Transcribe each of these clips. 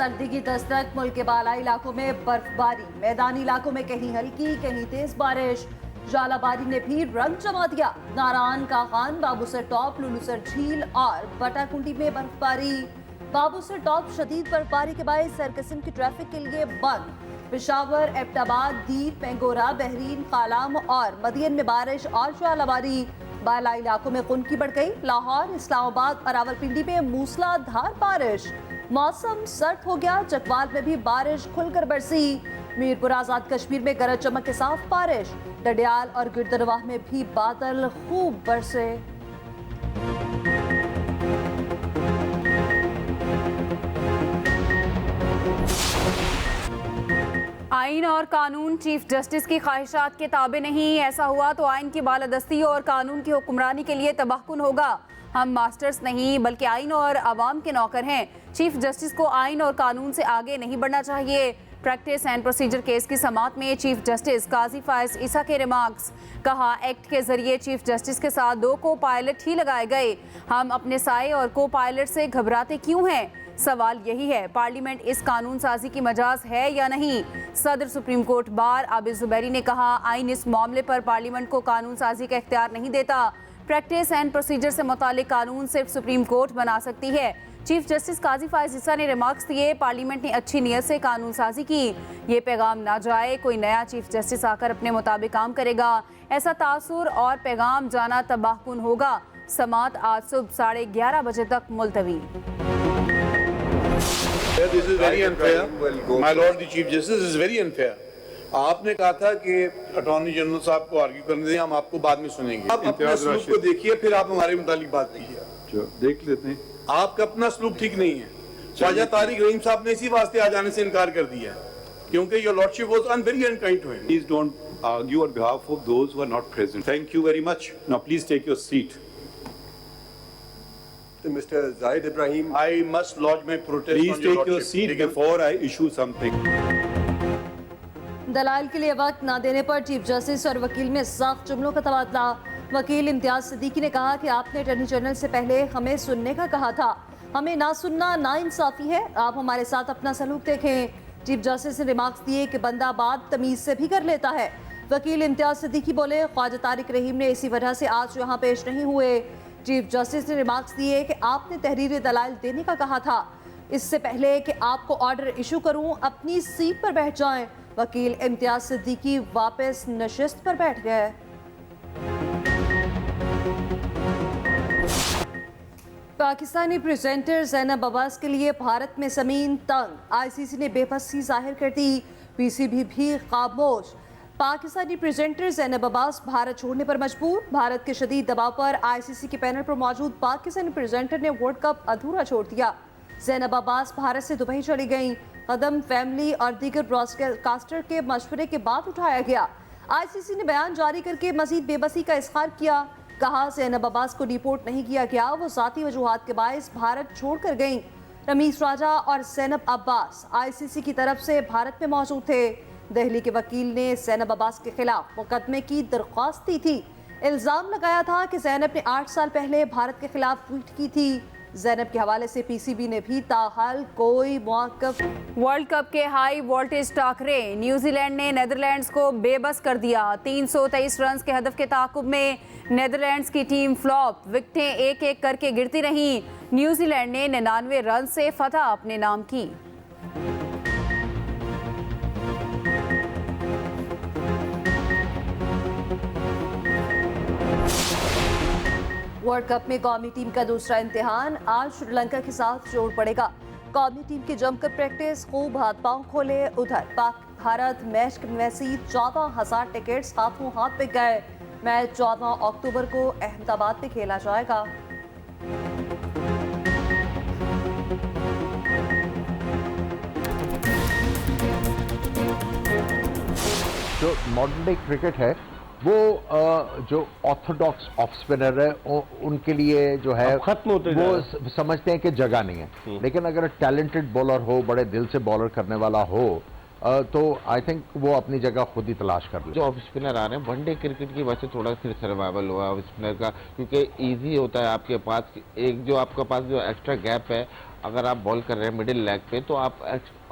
सर्दी की दस्तक, मुल्क के बालाई इलाकों में बर्फबारी, मैदानी इलाकों में कहीं हल्की कहीं तेज बारिश। जालाबारी ने भी रंग जमा दिया। नारायण का खान, बाबूसर टॉप, लुलूसर झील और बटाकुंडी में बर्फबारी। बाबूसर टॉप शदीद बर्फबारी के बाद सरकसिम की ट्रैफिक के लिए बंद। पेशावर, एबटाबाद, दीर, पेंगोरा, बहरीन, कालाम और मदियन में बारिश और जालाबारी। बालाई इलाकों में खुनकी बढ़ गई। लाहौर, इस्लामाबाद और रावलपिंडी में मूसलाधार बारिश। मौसम सर्द हो गया। चकवाल में भी बारिश खुलकर बरसी। मीरपुर, आजाद कश्मीर में गरज चमक के साथ बारिश। डडियाल और गिरदरवाह में भी बादल खूब बरसे। आइन और कानून चीफ जस्टिस की ख्वाहिशात के ताबे नहीं। ऐसा हुआ तो आइन की बालादस्ती और कानून की हुक्मरानी के लिए तबाहकुन होगा। हम मास्टर्स नहीं बल्कि आइन और आवाम के नौकर हैं। चीफ जस्टिस को आइन और कानून से आगे नहीं बढ़ना चाहिए। प्रैक्टिस एंड प्रोसीजर केस की समाअत में चीफ जस्टिस काजी फायज ईसा के रिमार्क्स। कहा, एक्ट के जरिए चीफ जस्टिस के साथ 2 को पायलट ही लगाए गए। हम अपने साए और को पायलट से घबराते क्यों हैं? सवाल यही है, पार्लियामेंट इस कानून साजी की मजाज है या नहीं? सदर supreme court bar Abid Zubairi ने कहा, आइन इस मामले पर पार्लियामेंट को कानून साजी का इख्तियार नहीं देता। प्रैक्टिस एंड प्रोसीजर से मुतालिक कानून सिर्फ सुप्रीम कोर्ट बना सकती है। चीफ जस्टिस काजी फायज ईसा ने रिमार्क्स दिए, पार्लियामेंट ने अच्छी नीयत से कानून साजी की। ये पैगाम ना जाए कोई नया चीफ जस्टिस आकर अपने मुताबिक काम करेगा। ऐसा तासुर और पैगाम जाना तबाहकुन होगा। समाअत आज सुबह 11:30 बजे तक मुलतवी। This is very unfair. My Lord the Chief Justice, this is very unfair. आपने कहा था कि अटॉर्नी जनरल साहब को आर्ग्यू करने दें, हम आपको बाद में सुनेंगे। आप अपने सलूक को देखिए, फिर आप हमारे मुतालिक बात कीजिए। देख लेते हैं। आपका अपना सलूक ठीक नहीं है। ख्वाजा तारिक रहीम साहब ने इसी वास्ते आ जाने से इनकार कर दिया है, क्योंकि your lordship was very unkind to him. Please don't argue on behalf of those who are not present. Thank you very much. Now please take your seat. Mr. Zahid Ibrahim, I must lodge my protest Please on your take your lordship. seat before I issue something. दलाल के लिए वक्त न देने पर chief justice और वकील में सख्त जुमलों का तबादला। वकील इम्तियाज सिद्दीकी ने कहा कि आपने अटॉर्नी जनरल से पहले हमें सुनने का कहा था। हमें ना सुनना ना इंसाफी है। आप हमारे साथ अपना सलूक देखें। चीफ जस्टिस ने रिमार्क्स दिए कि बंदा बात तमीज से भी कर लेता है। वकील इम्तियाज सिद्दीकी बोले, ख्वाजा तारिक रहीम ने इसी वजह से आज यहाँ पेश नहीं हुए। चीफ जस्टिस ने रिमार्क्स दिए कि आपने तहरीर दलाइल देने का कहा था। इससे पहले कि आपको ऑर्डर इशू करूं, अपनी सीट पर बैठ जाएं। वकील इम्तियाज सिद्दीकी वापस नशिस्त पर बैठ गए। पाकिस्तानी प्रेजेंटर ज़ैनब अब्बास के लिए भारत में ज़मीन तंग। आईसीसी ने बेबसी जाहिर कर दी। पीसीबी भी खामोश। पाकिस्तानी प्रेजेंटर ज़ैनब अब्बास भारत छोड़ने पर मजबूर। भारत के शदीद दबाव पर आईसीसी के पैनल पर मौजूद पाकिस्तानी प्रेजेंटर ने वर्ल्ड कप अधूरा छोड़ दिया। ज़ैनब अब्बास भारत से दुबई चली गईं। कदम फैमिली और दीगर ब्रॉडकास्टर के मशवरे के बाद उठाया गया। आईसीसी ने बयान जारी करके मजीद बेबसी का इजहार किया। कहा, ज़ैनब अब्बास को डिपोर्ट नहीं किया गया, वो ज़ाती वजूहात के बायस भारत छोड़कर गईं। रमीज राजा और ज़ैनब अब्बास आईसीसी की तरफ से भारत में मौजूद थे। दिल्ली के वकील ने ज़ैनब अब्बास के खिलाफ मुकदमे की दरख्वास्त दी थी। इल्ज़ाम लगाया था कि ज़ैनब ने 8 साल पहले भारत के खिलाफ ट्वीट की थी। ज़ैनब के हवाले से पीसीबी ने भी ताहाल कोई मौक़िफ़। वर्ल्ड कप के हाई वोल्टेज टाकरे, न्यूजीलैंड ने नीदरलैंड्स को बेबस कर दिया। 323 रन के हदफ के ताक़ुब में नीदरलैंड्स की टीम फ्लॉप। विकेटें एक एक करके गिरती रहीं। न्यूजीलैंड ने 99 रन से फतह अपने नाम की। वर्ल्ड कप में कौमी टीम का दूसरा इम्तिहान आज श्रीलंका के साथ जोड़ पड़ेगा। कौमी टीम की जमकर प्रैक्टिस, खूब हाथ पांव खोले। उधर पाक भारत मैच के मजीद 14,000 टिकट्स हाथों हाथ बिक गए। मैच 14 अक्टूबर को अहमदाबाद में खेला जाएगा। जो मॉडर्न डे क्रिकेट है वो जो ऑर्थोडॉक्स ऑफ स्पिनर है उनके लिए जो है खत्म होते वो समझते हैं कि जगह नहीं है। लेकिन अगर टैलेंटेड बॉलर हो, बड़े दिल से बॉलर करने वाला हो, तो आई थिंक वो अपनी जगह खुद ही तलाश कर ले। जो ऑफ स्पिनर आ रहे हैं वनडे क्रिकेट की वजह से थोड़ा फिर सर्वाइवल हुआ ऑफ स्पिनर का, क्योंकि इजी होता है आपके पास एक जो आपके पास जो एक्स्ट्रा गैप है अगर आप बॉल कर रहे हैं मिडिल लेग पे तो आप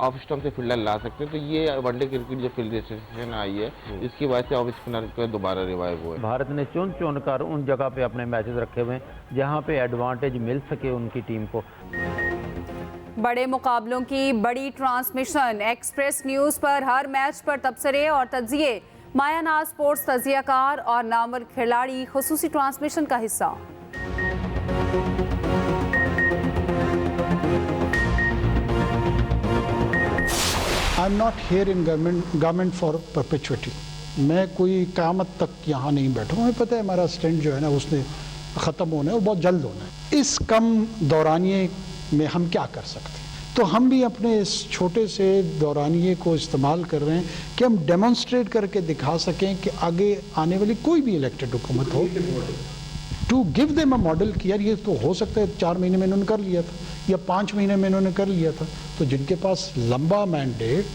ऑफ स्टंप से फील्डर ला सकते हैं। तो ये वनडे क्रिकेट जो फील्ड रेस्ट्रिक्शन आई है इसकी वजह से ऑफ स्पिनर पे दोबारा रिवाइव हुआ है। भारत ने चुन कर उन जगह पे अपने मैचेस रखे हुए हैं जहां पे एडवांटेज मिल सके उनकी टीम को। बड़े मुकाबलों की बड़ी ट्रांसमिशन, एक्सप्रेस न्यूज़ पर हर मैच पर तबसरे और तज्जिए, माया नाज स्पोर्ट्स तज्जियाकार और नामवर खिलाड़ी खुसूसी ट्रांसमिशन का हिस्सा। I am not here in government for perpetuity. मैं कोई क़यामत तक यहाँ नहीं बैठा हूँ। हमें पता है हमारा स्टैंड जो है ना उसने ख़त्म होना है और बहुत जल्द होना है। इस कम दौरानिए में हम क्या कर सकते हैं? तो हम भी अपने इस छोटे से दौरानिए को इस्तेमाल कर रहे हैं कि हम डेमोन्स्ट्रेट करके दिखा सकें कि आगे आने वाली कोई भी इलेक्टेड हुकूमत हो, to give them a model कि यार ये तो हो सकता है 4 महीने में इन्होंने कर लिया था या 5 महीने में इन्होंने कर लिया था। तो जिनके पास लंबा मैंडेट,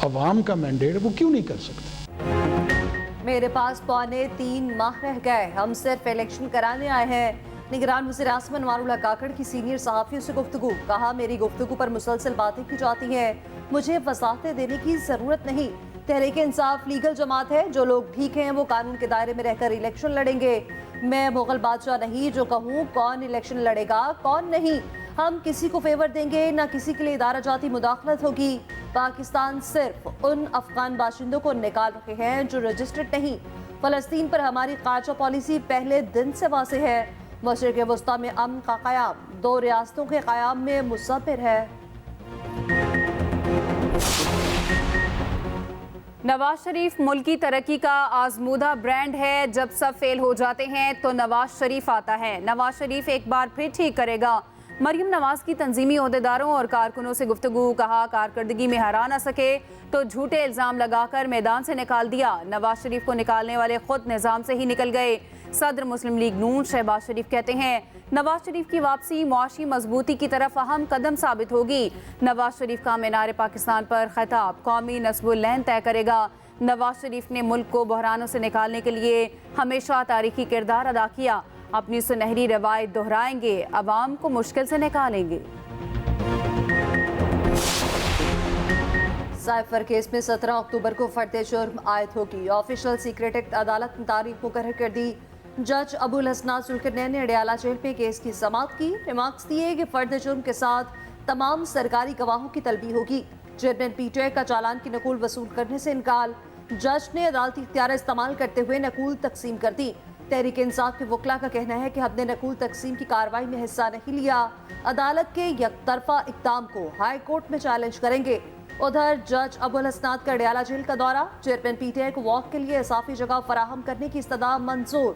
अवाम का मैंडेट, वो क्यों नहीं कर सकते? मेरे पास 2.25 माह रह गए, हम सिर्फ इलेक्शन कराने आए हैं। निगरान वज़ीर आज़म अनवारुल्लाह काकड़ की सीनियर सहाफ़ियों से गुफ्तगू, कहा मेरी गुफ्तगू पर मुसलसल बातें की जाती हैं, मुझे वज़ाहतें देने की ज़रूरत नहीं। तहरीक इंसाफ लीगल जमात है, जो लोग ठीक हैं वो कानून के दायरे में रहकर इलेक्शन लड़ेंगे। मैं मुगल बादशाह नहीं जो कहूँ कौन इलेक्शन लड़ेगा कौन नहीं। हम किसी को फेवर देंगे ना किसी के लिए इदारा जाती मुदाखलत होगी। पाकिस्तान सिर्फ उन अफगान बाशिंदों को निकाल रहे हैं जो रजिस्टर्ड नहीं। फ़लस्तीन पर हमारी ख़ारजा पॉलिसी पहले दिन से वाज़ेह है। मशरिक़ वस्ता में अमन का क़याम 2 रियासतों के क़याम में मुसव्विर है। नवाज शरीफ मुल्की तरक्की का आजमूदा ब्रांड है, जब सब फेल हो जाते हैं तो नवाज शरीफ आता है। नवाज शरीफ एक बार फिर ठीक करेगा। मरियम नवाज की तंजीमी ओहदेदारों और कारकुनों से गुफ्तगू, कहा कारकर्दगी में हरा ना सके तो झूठे इल्ज़ाम लगाकर मैदान से निकाल दिया। नवाज शरीफ को निकालने वाले खुद निज़ाम से ही निकल गए। सदर मुस्लिम लीग नून शहबाज शरीफ कहते हैं नवाज शरीफ की वापसी मुआशी मजबूती की तरफ अहम कदम साबित होगी। नवाज शरीफ का मीनार पाकिस्तान पर खिताब कौमी नस्बुल-लैन तय करेगा। नवाज शरीफ ने मुल्क को बहरानों से निकालने के लिए हमेशा तारीखी किरदार अदा किया। अपनी सुनहरी रवायत दोहराएंगे, अवाम को मुश्किल से निकालेंगे। साइफर केस में 17 अक्टूबर को फर्द जुर्म आयद होगी। ऑफिशियल सीक्रेट एक्ट अदालत ने तारीख मुकर्रर कर दी। जज अबुल हसनात जुल्करनैन ने अडयाला जेल में केस की समाअत की। रिमार्क्स दिए कि फर्द जुर्म के साथ तमाम सरकारी गवाहों की तलबी होगी। चेयरमैन पीटीआई का चालान की नकूल वसूल करने से इनकार। जज ने अदालती इख्तियार इस्तेमाल करते हुए नकूल तकसीम कर दी। तहरीक इंसाफ के वकला का कहना है कि हमने नकूल तकसीम की कार्रवाई में हिस्सा नहीं लिया। अदालत के यकतरफा इक़दाम को हाई कोर्ट में चैलेंज करेंगे। उधर जज अबुल हसनात का अडयाला जेल का दौरा, चेयरमैन पीटीआई को वॉक के लिए इजाफी जगह फराहम करने की इस्तदा मंजूर।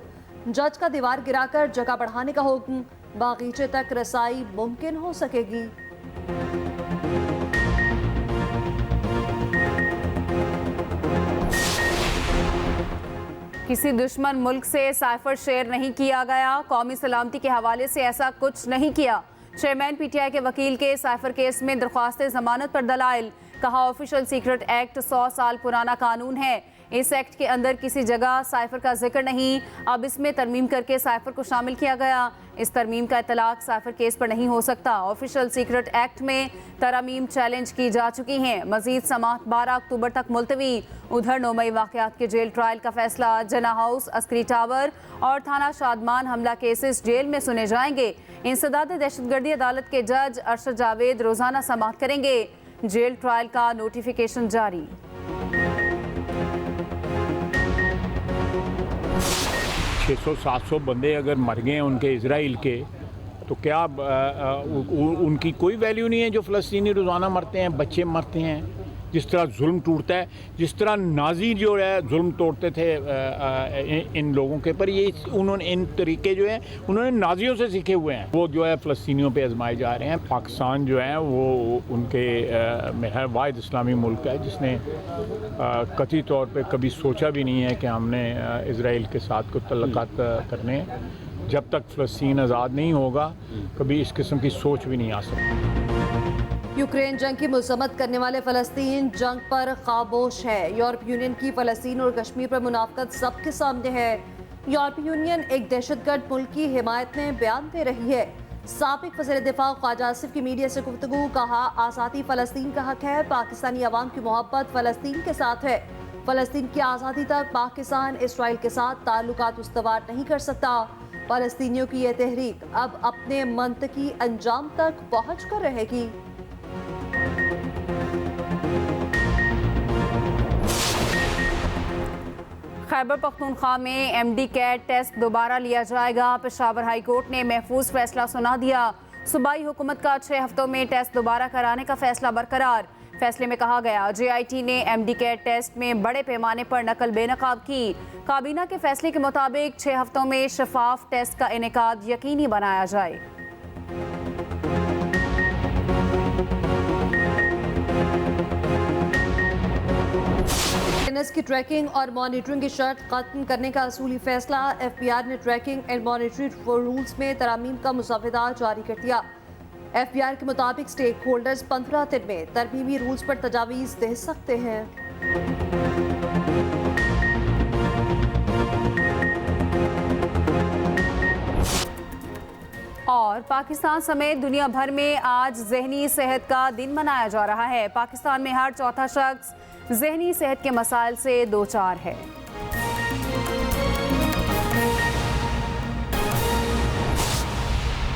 जज का दीवार गिराकर जगह बढ़ाने का हुक्म, बागीचे तक रसाई मुमकिन हो सकेगी। किसी दुश्मन मुल्क से साइफर शेयर नहीं किया गया। कौमी सलामती के हवाले से ऐसा कुछ नहीं किया। चेयरमैन पीटीआई के वकील के साइफर केस में दरख्वास्त जमानत पर दलाइल, कहा ऑफिशियल सीक्रेट एक्ट 100 साल पुराना कानून है। इस एक्ट के अंदर किसी जगह साइफर का जिक्र नहीं। अब इसमें तरमीम करके साइफर को शामिल किया गया। इस तरमीम का इतलाक साइफर केस पर नहीं हो सकता। ऑफिशियल सीक्रेट एक्ट में तरमीम चैलेंज की जा चुकी हैं। मजीद समाअत 12 अक्टूबर तक मुलतवी। उधर 9 मई वाक़यात के जेल ट्रायल का फैसला, जना हाउस, अस्करी टावर और थाना शादमान हमला केसेस जेल में सुने जाएंगे। इंसदाद दहशतगर्दी अदालत के जज अरशद जावेद रोजाना समाअत करेंगे। जेल ट्रायल का नोटिफिकेशन जारी। 600-700 बंदे अगर मर गए हैं उनके इजराइल के, तो क्या उनकी कोई वैल्यू नहीं है? जो फ़लस्तीनी रोज़ाना मरते हैं, बच्चे मरते हैं, जिस तरह जुल्म टूटता है, जिस तरह नाजी जो है जुल्म तोड़ते थे इन लोगों के पर, ये उन्होंने इन तरीके जो हैं उन्होंने नाजियों से सीखे हुए हैं। वो जो है फ़लस्तीनियों पे आजमाए जा रहे हैं। पाकिस्तान जो है वो उनके में वाहिद इस्लामी मुल्क है जिसने कतई तौर पे कभी सोचा भी नहीं है कि हमने इज़राइल के साथ कोई तल्लुकात करने हैं। जब तक फ़लस्तीन आज़ाद नहीं होगा कभी इस किस्म की सोच भी नहीं आ सकती। यूक्रेन जंग की मजम्मत करने वाले फ़लस्तीन जंग पर खामोश है। यूरोपीय यूनियन की फ़लस्तीन और कश्मीर पर मुनाफ़कत सबके सामने है। यूरोपीय यूनियन एक दहशतगर्द मुल्क की हिमायत में बयान दे रही है। साबिक वज़ीर दिफा ख्वाजा आसिफ की मीडिया से गुफ्तगू, कहा आज़ादी फ़लस्तीन का हक है, पाकिस्तानी अवाम की मोहब्बत फ़लस्तीन के साथ है। फ़लस्तीन की आज़ादी तक पाकिस्तान इसराइल के साथ ताल्लुकात उस्तवार नहीं कर सकता। फ़लस्तीनियों की यह तहरीक अब अपने मंतकी अंजाम तक पहुँच कर रहेगी। खैबर पख्तूनख्वा में एमडी कैट टेस्ट दोबारा लिया जाएगा। पेशावर हाई कोर्ट ने महफूज फैसला सुना दिया। सूबाई हुकूमत का 6 हफ्तों में टेस्ट दोबारा कराने का फैसला बरकरार। फैसले में कहा गया JIT ने एमडी कैट टेस्ट में बड़े पैमाने पर नकल बेनकाब की। काबीना के फैसले के मुताबिक 6 हफ्तों में शफाफ टेस्ट का इनेकाद यकीनी बनाया जाए। की ट्रैकिंग और मॉनिटरिंग की शर्त खत्म करने का असूली फैसला। FBR ने ट्रैकिंग एंड मॉनिटरिंग रूल्स में तरमीम का मुसवदा जारी कर दिया। FBR के मुताबिक स्टेक होल्डर्स 15 दिन में तरमीमी रूल्स पर तजावीज़ दे सकते हैं। और पाकिस्तान समेत दुनिया भर में आज ज़हनी सेहत का दिन मनाया जा रहा है। पाकिस्तान में हर चौथा शख्स ज़हनी सेहत के मसाइल से दो चार है।